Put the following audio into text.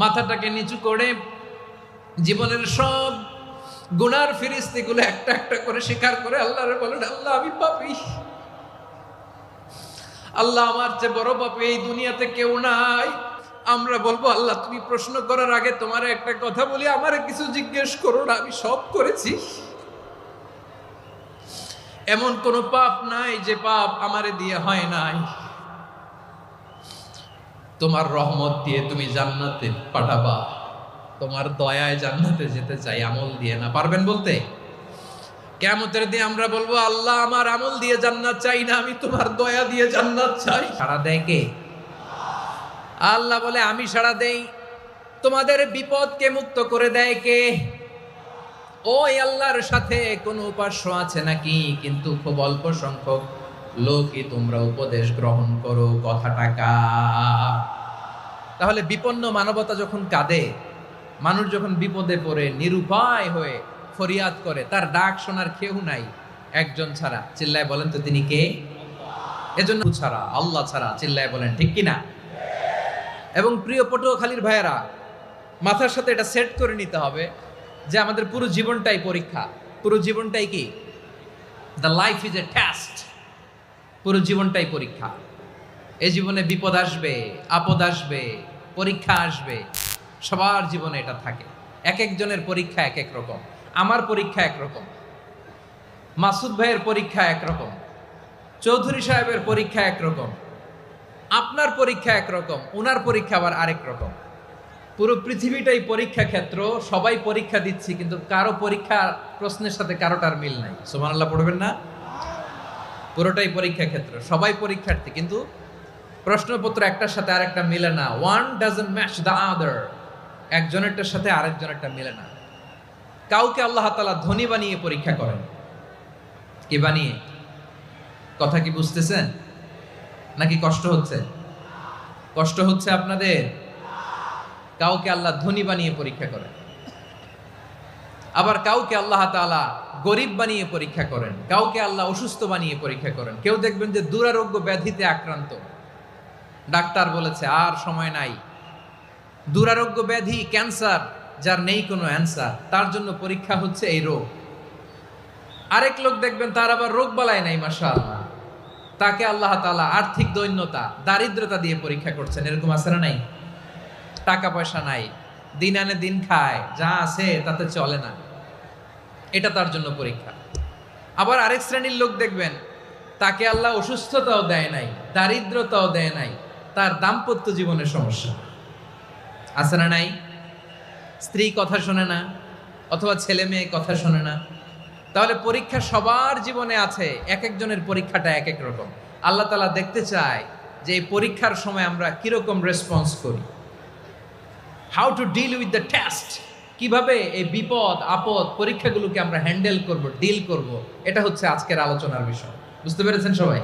মাথাটাকে নিচু করে জীবনের সব গুনার ফিরিস্তিগুলো একটা একটা করে স্বীকার করে আল্লাহরে বলেন, আল্লাহ আমি পাপী, আল্লাহ আমার চেয়ে বড় পাপী এই দুনিয়াতে কেউ নাই। আমরা বলবো, আল্লাহ তুমি প্রশ্ন করার আগে তোমার একটা কথা বলি, আমারে কিছু জিজ্ঞেস করো না, আমি সব করেছি। এমন কোন পাপ নাই যে পাপ আমারে দিয়ে হয় নাই। তোমার রহমত দিয়ে তুমি জান্নাতে পাঠাবা, তোমার দয়ায় জান্নাতে যেতে চাই, আমল দিয়ে না। পারবেন বলতে? কিয়ামতের দিন আমরা বলবো, আল্লাহ আমার আমল দিয়ে জান্নাত চাই না, আমি তোমার দয়া দিয়ে জান্নাত চাই। সাড়া দেয় কে? আল্লাহ বলে, আমি সাড়া দেই। তোমাদের বিপদকে মুক্ত করে দেয় কে? ওই আল্লাহর সাথে কোন উপাস্য আছে নাকি? কিন্তু খুব অল্প সংখ্যক লোকই তোমরা উপদেশ গ্রহণ করো। কথাটা কার? তাহলে বিপন্ন মানবতা যখন কাঁদে, মানুষ যখন বিপদে পড়ে নিরুপায় হয়ে ফরিয়াদ করে, তার ডাক শোনার কেউ নাই একজন ছাড়া। চিল্লায় বলেন তো তিনি কে? এজন্য ছাড়া, আল্লাহ ছাড়া। চিল্লায় বলেন ঠিক কিনা? এবং প্রিয় পটুয়াখালীর ভাইয়েরা, মাথার সাথে এটা সেট করে নিতে হবে যে আমাদের পুরো জীবনটাই পরীক্ষা। পুরো জীবনটাই কি? The life is a test. পুরো জীবনটাই পরীক্ষা। এই জীবনে বিপদ আসবে, আপদ আসবে, পরীক্ষা আসবে, সবার জীবনে এটা থাকে। এক একজনের পরীক্ষা এক এক রকম। আমার পরীক্ষা একরকম, মাসুদ ভাইয়ের পরীক্ষা একরকম, চৌধুরী সাহেবের পরীক্ষা একরকম, আপনার পরীক্ষা একরকম, উনার পরীক্ষা আবার আরেক রকম। পুরো পৃথিবীটাই পরীক্ষা ক্ষেত্র, সবাই পরীক্ষা দিচ্ছি, কিন্তু কারো পরীক্ষা প্রশ্নের সাথে কারোটার মিল নাই। সুবহানাল্লাহ পড়বেন না? পুরোটাই পরীক্ষা ক্ষেত্র, সবাই পরীক্ষার্থী, কিন্তু প্রশ্নপত্র একটার সাথে আরেকটা মিলে না। One doesn't match the other. একজনেরটার সাথে আরেকজনেরটা মিলে না। কাউকে আল্লাহ তাআলা ধনী বানিয়ে পরীক্ষা করেন। কি বানিয়ে? কথা কি বুঝতেছেন নাকি কষ্ট হচ্ছে? কষ্ট হচ্ছে আপনাদের? কাউকে আল্লাহ ধনী বানিয়ে পরীক্ষা করেন, আবার কাউকে আল্লাহ তাআলা গরিব বানিয়ে পরীক্ষা করেন, কাউকে আল্লাহ অসুস্থ বানিয়ে পরীক্ষা করেন। কেউ দেখবেন যে দুরারোগ্য ব্যাধিতে আক্রান্ত, ডাক্তার বলেছে আর সময় নাই, দুরারোগ্য ব্যাধি, ক্যান্সার, যার নেই কোনো অ্যান্সার, তার জন্য পরীক্ষা হচ্ছে এই রোগ। আরেক লোক দেখবেন তার আবার রোগ বালাই নাই, মাশাআল্লাহ, তাকে আল্লাহ তাআলা আর্থিক দৈন্যতা, দারিদ্রতা দিয়ে পরীক্ষা করছেন। এরকম আছে না নাই? টাকা পয়সা নাই, দিন আনে দিন খায়, যা আছে তাতে চলে না, এটা তার জন্য পরীক্ষা। আবার আরেক শ্রেণীর লোক দেখবেন তাকে আল্লাহ অসুস্থতাও দেয় নাই, দারিদ্রতাও দেয় নাই, তার দাম্পত্য জীবনের সমস্যা। আছে না নাই? স্ত্রী কথা শোনে না, অথবা ছেলে মেয়ে কথা শোনে না। তাহলে পরীক্ষা সবার জীবনে আছে, এক একজনের পরীক্ষাটা এক এক রকম। আল্লাহ তাআলা দেখতে চায় যে এই পরীক্ষার সময় আমরা কিরকম রেসপন্স করি। How to deal with the test. কিভাবে এই বিপদ আপদ পরীক্ষাগুলোকে আমরা হ্যান্ডেল করব, ডিল করব, এটা হচ্ছে আজকের আলোচনার বিষয়। বুঝতে পেরেছেন সবাই?